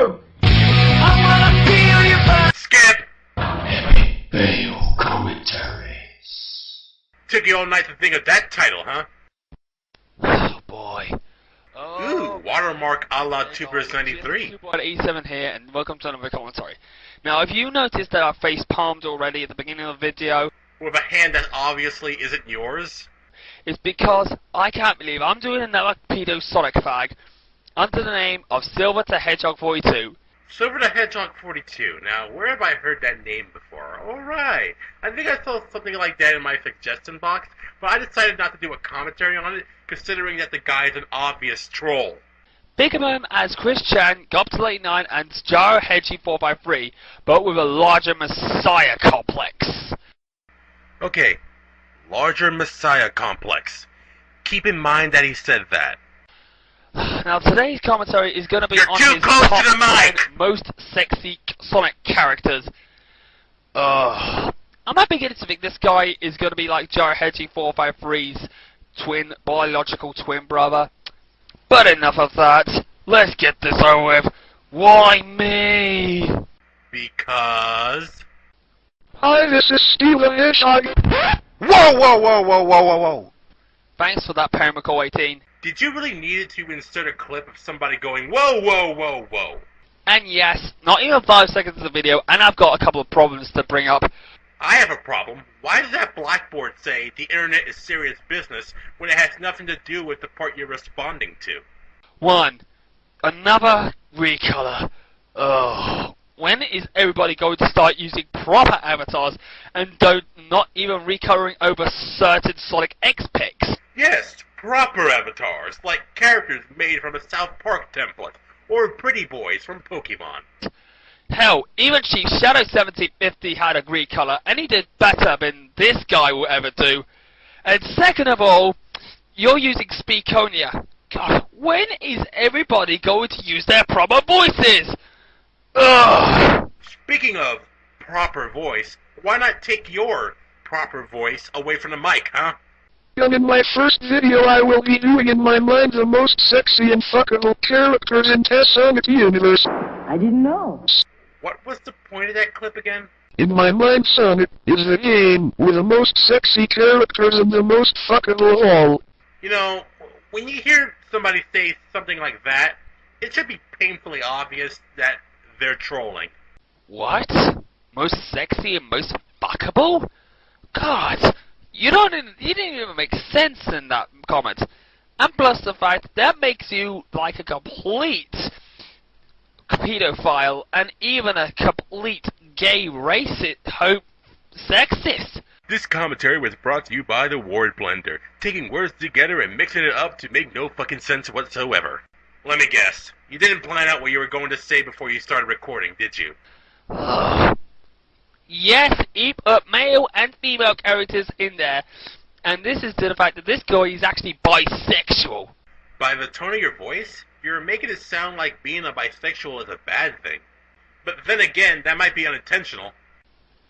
you! I wanna feel your body. Skip! Heavy Bale commentaries. Took you all night to think of that title, huh? Oh boy. Oh, Ooh, watermark a la Tubers93. 2.87 here, and welcome to another commentary. Now, if you noticed that I face palmed already at the beginning of the video, With a hand that obviously isn't yours? it's because I can't believe I'm doing another pedo Sonic fag under the name of Silver the Hedgehog 42. Silver the Hedgehog 42. Now, where have I heard that name before? Alright. I think I saw something like that in my suggestion box, but I decided not to do a commentary on it, considering that the guy is an obvious troll. Think of him as Chris Chan, Gobs89, and Jaro Hedgie 453, but with a larger Messiah complex. Okay, larger Messiah complex. Keep in mind that he said that. Now, today's commentary is going to be You're on too his close top to the mic! 10 most sexy Sonic characters. I'm not beginning to think this guy is going to be like Jaro Hedgie 453's biological twin brother. But enough of that. Let's get this over with. Why me? Because... Hi, this is Steven Hedgehog. Whoa, whoa, whoa, whoa, whoa, whoa, whoa! Thanks for that, MSkull01. Did you really need to insert a clip of somebody going, whoa, whoa, whoa, whoa? And yes, not even 5 seconds of the video, and I've got a couple of problems to bring up. I have a problem. Why does that blackboard say the internet is serious business when it has nothing to do with the part you're responding to? 1. Another recolor. Oh. When is everybody going to start using proper avatars and not even recoloring over certain Sonic X pics? Yes, proper avatars, like characters made from a South Park template, or pretty boys from Pokemon. Hell, even Chief Shadow 1750 had a recolor, and he did better than this guy will ever do. And second of all, you're using Speakonia. God, when is everybody going to use their proper voices? Ugh. Speaking of proper voice, why not take your proper voice away from the mic, huh? And in my first video I will be doing in my mind the most sexy and fuckable characters in the Sonic universe. I didn't know. What was the point of that clip again? In my mind, Sonic is the game with the most sexy characters and the most fuckable of all. You know, when you hear somebody say something like that, it should be painfully obvious that they're trolling. What? Most sexy and most fuckable? God, you didn't even make sense in that comment. And plus the fact that makes you like a complete pedophile and even a complete gay racist sexist. This commentary was brought to you by the Word Blender, taking words together and mixing it up to make no fucking sense whatsoever. Let me guess, you didn't plan out what you were going to say before you started recording, did you? Yes, he put male and female characters in there, and this is to the fact that this guy is actually bisexual. By the tone of your voice, you're making it sound like being a bisexual is a bad thing. But then again, that might be unintentional.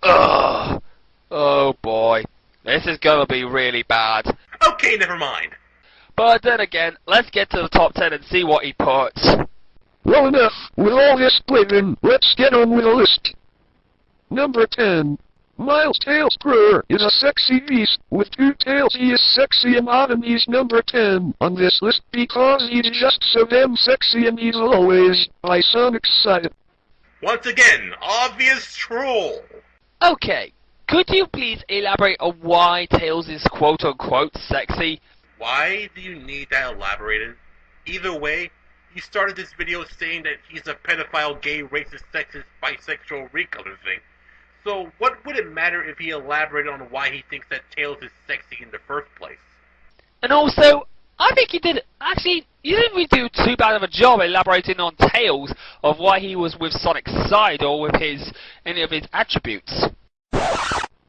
Ugh. Oh boy, this is gonna be really bad. Okay, never mind. But then again, let's get to the top 10 and see what he puts. Well enough, with all this blinking, let's get on with the list. Number 10. Miles Tails Brr is a sexy beast with 2 tails. He is sexy and hot and he's number 10 on this list because he's just so damn sexy and he's always by Sonic's side. Once again, obvious troll. Okay, could you please elaborate on why Tails is quote-unquote sexy? Why do you need that elaborated? Either way, you started this video saying that he's a pedophile, gay, racist, sexist, bisexual, recolor thing. So what would it matter if he elaborated on why he thinks that Tails is sexy in the first place? And also, I think you didn't really do too bad of a job elaborating on Tails of why he was with Sonic's side or with any of his attributes.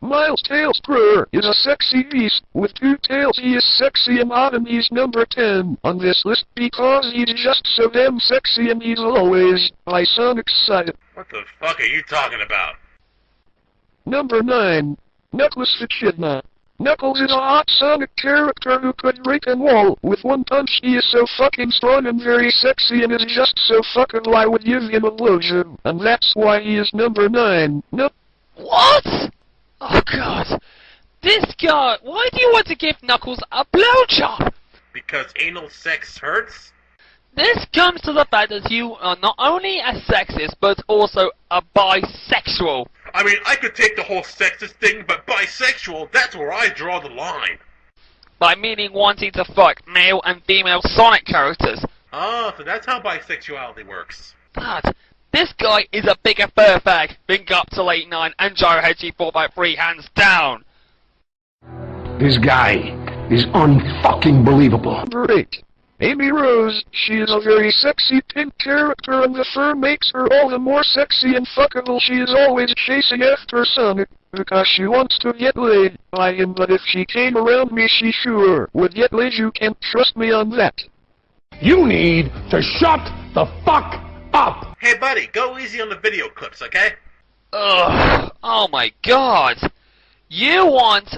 Miles Tails Brr is a sexy beast with 2 tails. He is sexy and hot and he's number 10 on this list because he's just so damn sexy and he's always by Sonic's side. What the fuck are you talking about? Number 9. Knuckles Echidna. Knuckles is a hot Sonic character who could break a wall with one punch. He is so fucking strong and very sexy and is just so fuckable. I would give him a blowjob, and that's why he is number 9. No. What? Oh god. This guy, why do you want to give Knuckles a blowjob? Because anal sex hurts? This comes to the fact that you are not only a sexist, but also a bisexual. I mean, I could take the whole sexist thing, but bisexual, that's where I draw the line. By meaning wanting to fuck male and female Sonic characters. Oh, so that's how bisexuality works. God, this guy is a bigger fur fag than Guptil89 and Gyrohead G453 hands down. This guy is unfucking believable. Number 8. Amy Rose. She is a very sexy pink character and the fur makes her all the more sexy and fuckable. She is always chasing after Sonic because she wants to get laid by him, but if she came around me she sure would get laid. You can't trust me on that. You need to shut the fuck up! Hey buddy, go easy on the video clips, okay? Ugh, oh my god. You want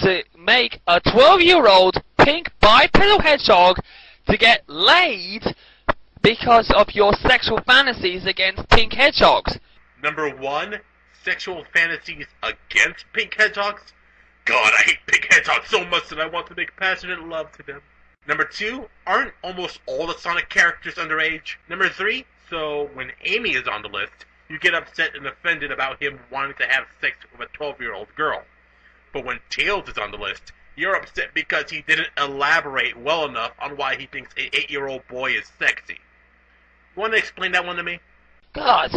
to make a 12-year-old pink bipedal hedgehog to get laid because of your sexual fantasies against pink hedgehogs. Number 1, sexual fantasies against pink hedgehogs? God, I hate pink hedgehogs so much that I want to make passionate love to them. Number 2, aren't almost all the Sonic characters underage? Number 3, so when Amy is on the list, you get upset and offended about him wanting to have sex with a 12-year-old girl. But when Tails is on the list, you're upset because he didn't elaborate well enough on why he thinks an 8-year-old boy is sexy. You want to explain that one to me? God,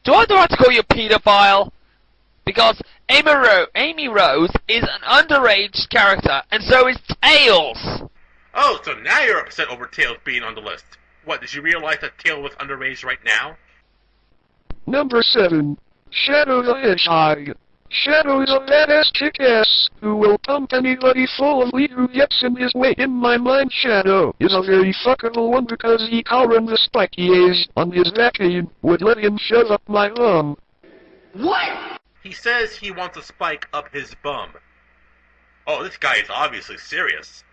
do I have to call you a pedophile? Because Amy Rose is an underage character, and so is Tails. Oh, so now you're upset over Tails being on the list. What, did you realize that Tails was underage right now? Number 7. Shadow the Hedgehog. Shadow is a badass kick-ass who will pump anybody full of weed who gets in his way. In my mind, Shadow is a very fuckable one because he cowering the spiky A's on his vacuum would let him shove up my bum. What? He says he wants a spike up his bum. Oh, this guy is obviously serious.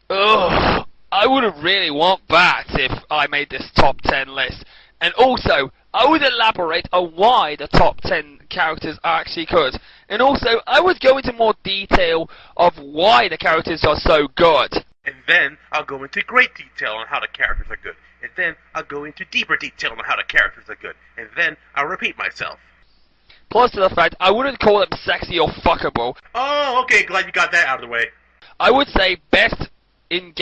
Ugh, I wouldn't really want that if I made this top 10 list. And also, I would elaborate on why the top 10 characters are actually good. And also, I would go into more detail of why the characters are so good. And then, I'll go into great detail on how the characters are good. And then, I'll go into deeper detail on how the characters are good. And then, I'll repeat myself. Plus to the fact, I wouldn't call them sexy or fuckable. Oh, okay, glad you got that out of the way. I would say best in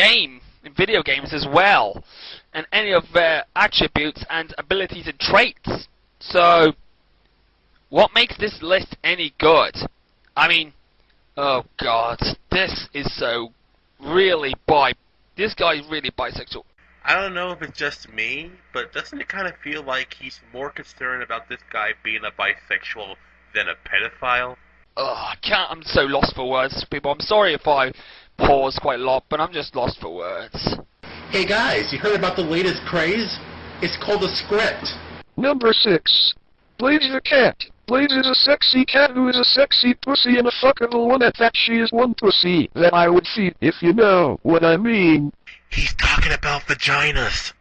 video games as well. And any of their attributes and abilities and traits. So, what makes this list any good? I mean, oh god, this is so really this guy is really bisexual. I don't know if it's just me, but doesn't it kind of feel like he's more concerned about this guy being a bisexual than a pedophile? Oh, I'm so lost for words, people. I'm sorry if I pause quite a lot, but I'm just lost for words. Hey guys, you heard about the latest craze? It's called a script. Number 6. Blaze the cat. Blaze is a sexy cat who is a sexy pussy and a fuckable one at that. She is one pussy that I would feed, if you know what I mean. He's talking about vaginas.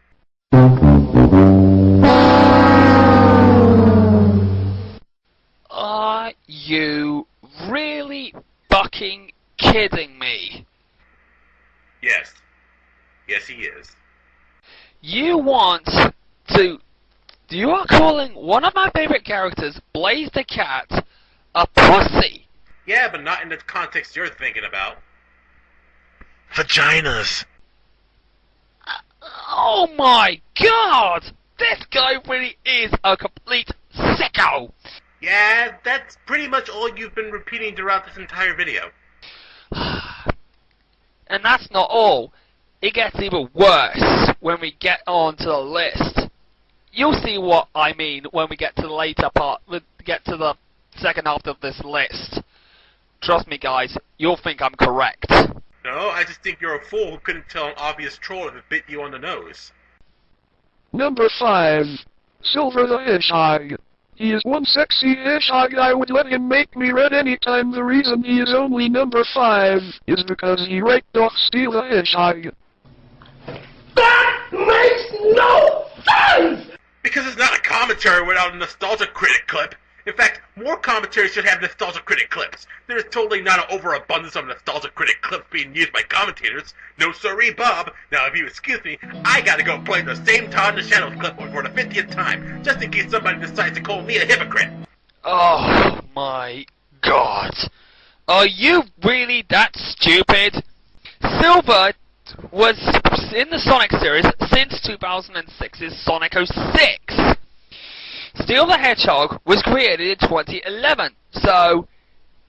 Are you really fucking kidding me? Yes. Yes, he is. You are calling one of my favorite characters, Blaze the Cat, a pussy? Yeah, but not in the context you're thinking about. Vaginas. Oh my god! This guy really is a complete sicko! Yeah, that's pretty much all you've been repeating throughout this entire video. And that's not all. It gets even worse when we get on to the list. You'll see what I mean when we get to the later part, get to the second half of this list. Trust me guys, you'll think I'm correct. No, I just think you're a fool who couldn't tell an obvious troll if it bit you on the nose. Number 5. Silver the Hedgehog. He is one sexy hedgehog. I would let him make me red anytime. The reason he is only number 5 is because he raped off Steel the Hedgehog. That makes no sense! Because it's not a commentary without a nostalgia critic clip. In fact, more commentaries should have nostalgia critic clips. There is totally not an overabundance of nostalgia critic clips being used by commentators. No siree, Bob. Now, if you excuse me, I gotta go play the same Todd in the Shadows clip for the 50th time, just in case somebody decides to call me a hypocrite. Oh my god. Are you really that stupid? Silver was in the Sonic series since 2006's Sonic 06. Steel the Hedgehog was created in 2011, so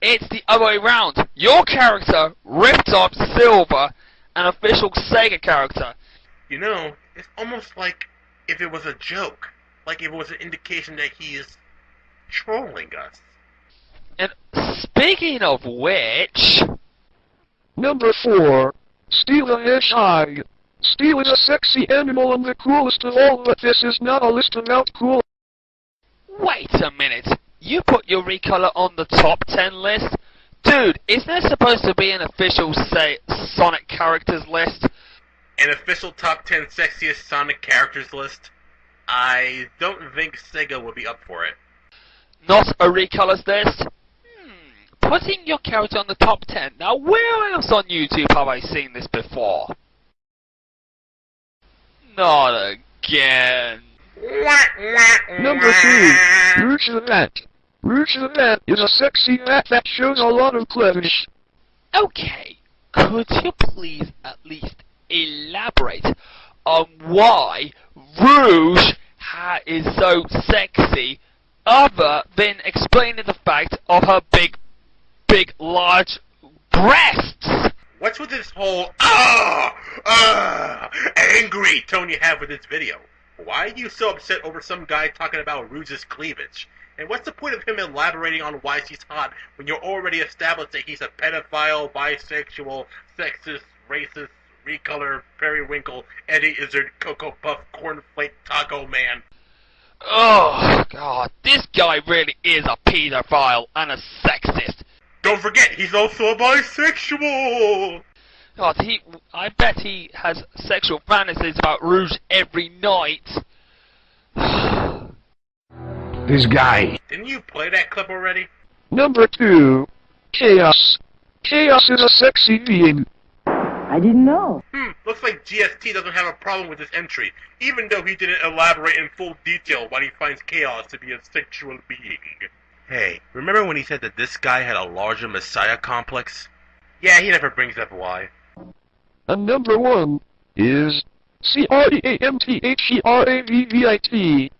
it's the other way around. Your character ripped off Silver, an official Sega character. You know, it's almost like if it was a joke. Like if it was an indication that he is trolling us. And speaking of which... Number 4. Steel the Hedgehog. Steel is a sexy animal and the coolest of all, but this is not a list about cool. Wait a minute. You put your recolor on the top 10 list? Dude, isn't there supposed to be an official, say, Sonic characters list? An official top 10 sexiest Sonic characters list? I don't think Sega would be up for it. Not a recolors list? Putting your character on the top 10. Now, where else on YouTube have I seen this before? Not again. Number 3. Rouge the Bat. Rouge the Bat is a sexy bat that shows a lot of cleavage. Okay, could you please at least elaborate on why Rouge is so sexy, other than explaining the fact of her big, large breasts? What's with this whole angry tone you have with this video? Why are you so upset over some guy talking about Rouge's cleavage? And what's the point of him elaborating on why she's hot when you're already established that he's a pedophile, bisexual, sexist, racist, recolor, periwinkle, Eddie Izzard, Cocoa Puff, Cornflake, Taco Man? Oh, God, this guy really is a pedophile and a sexist. Don't forget, he's also a bisexual! God, I bet he has sexual fantasies about Rouge every night. This guy. Didn't you play that clip already? Number 2. Chaos. Chaos is a sexy being. I didn't know. Looks like GST doesn't have a problem with this entry, even though he didn't elaborate in full detail why he finds Chaos to be a sexual being. Hey, remember when he said that this guy had a larger messiah complex? Yeah, he never brings up why. And number 1 is CREAMTHERAVVIT.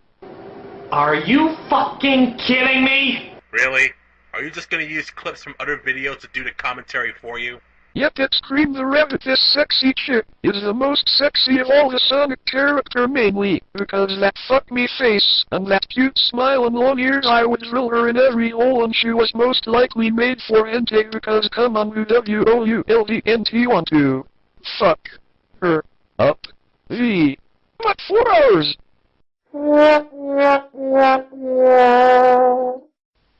Are you fucking kidding me? Really? Are you just gonna use clips from other videos to do the commentary for you? Yep, it's Cream the Rabbit. This sexy chick is the most sexy of all the Sonic character, mainly because that fuck me face and that cute smile and long ears. I would drill her in every hole, and she was most likely made for hentai because come on, WOULDNT want to fuck her up. But 4 hours.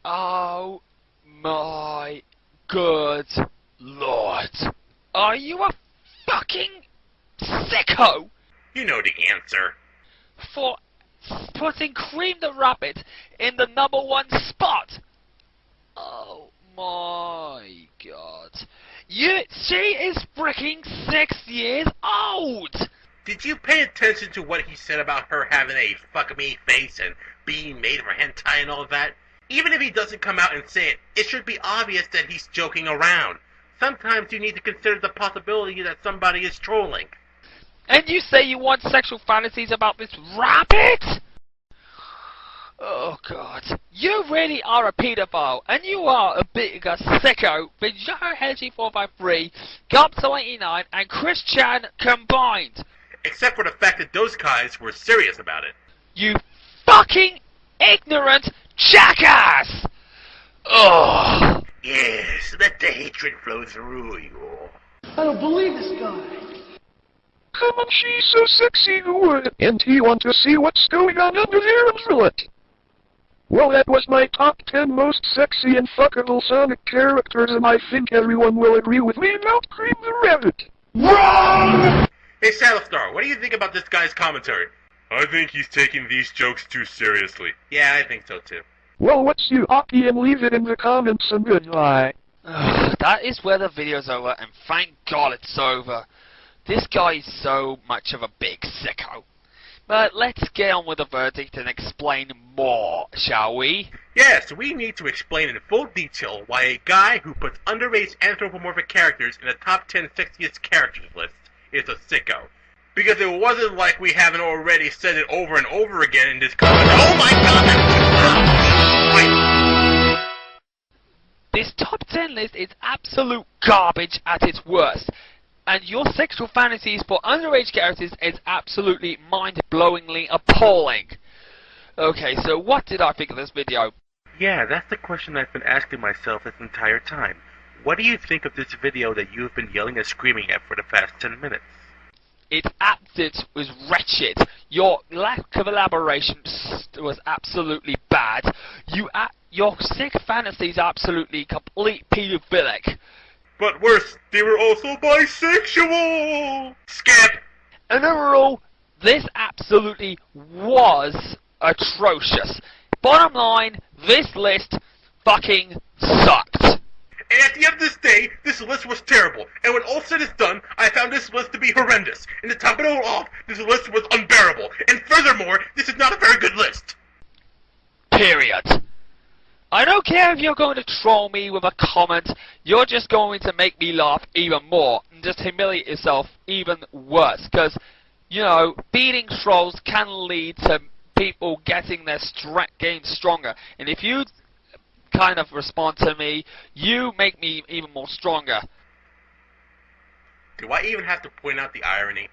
Oh my good Lord. Are you a fucking sicko? You know the answer. For putting Cream the Rabbit in the number 1 spot. Oh my god. She is freaking 6 years old! Did you pay attention to what he said about her having a fuck-me face and being made for hentai and all that? Even if he doesn't come out and say it, it should be obvious that he's joking around. Sometimes you need to consider the possibility that somebody is trolling. And you say you want sexual fantasies about this rabbit? Oh god. You really are a pedophile, and you are a bigger sicko than Joe Hedgie453, Gumps89, and Chris Chan combined. Except for the fact that those guys were serious about it. You fucking ignorant jackass! Ugh. Yes, let the hatred flow through you. I don't believe this guy. Come on, she's so sexy, who would? And he want to see what's going on under there and drill it. Well, that was my top 10 most sexy and fuckable Sonic characters, and I think everyone will agree with me about Cream the Rabbit. Wrong! Hey, Saddlestar, what do you think about this guy's commentary? I think he's taking these jokes too seriously. Yeah, I think so too. Well, what's you hockey, and leave it in the comments, and goodbye. That is where the video's over, and thank God it's over. This guy is so much of a big sicko. But let's get on with the verdict and explain more, shall we? Yes, we need to explain in full detail why a guy who puts underage anthropomorphic characters in the top 10 sexiest characters list is a sicko. Because it wasn't like we haven't already said it over and over again in this comment. Oh my god! This top 10 list is absolute garbage at its worst. And your sexual fantasies for underage characters is absolutely mind-blowingly appalling. Okay, so what did I think of this video? Yeah, that's the question I've been asking myself this entire time. What do you think of this video that you've been yelling and screaming at for the past 10 minutes? It was wretched. Your lack of elaboration was absolutely bad. Your sick fantasies are absolutely complete pedophilic. But worse, they were also bisexual! Skip! And overall, this absolutely was atrocious. Bottom line, this list fucking sucked. And at the end of this day, this list was terrible. And when all said is done, I found this list to be horrendous. And to top it all off, this list was unbearable. And furthermore, this is not a very good list. Period. I don't care if you're going to troll me with a comment, you're just going to make me laugh even more and just humiliate yourself even worse. Because, you know, beating trolls can lead to people getting their game stronger. And if you kind of respond to me, you make me even more stronger. Do I even have to point out the irony?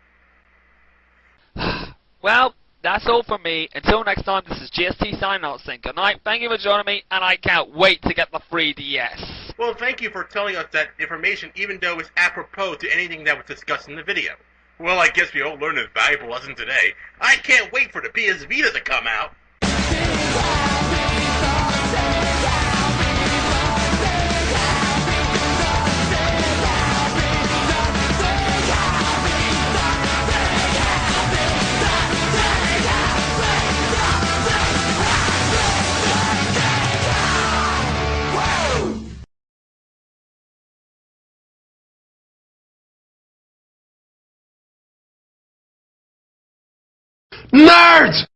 Well, that's all from me. Until next time, this is GST signing out saying good night. Thank you for joining me, and I can't wait to get the 3DS. Well, thank you for telling us that information, even though it's apropos to anything that was discussed in the video. Well, I guess we all learned a valuable lesson today. I can't wait for the PS Vita to come out. Nerds!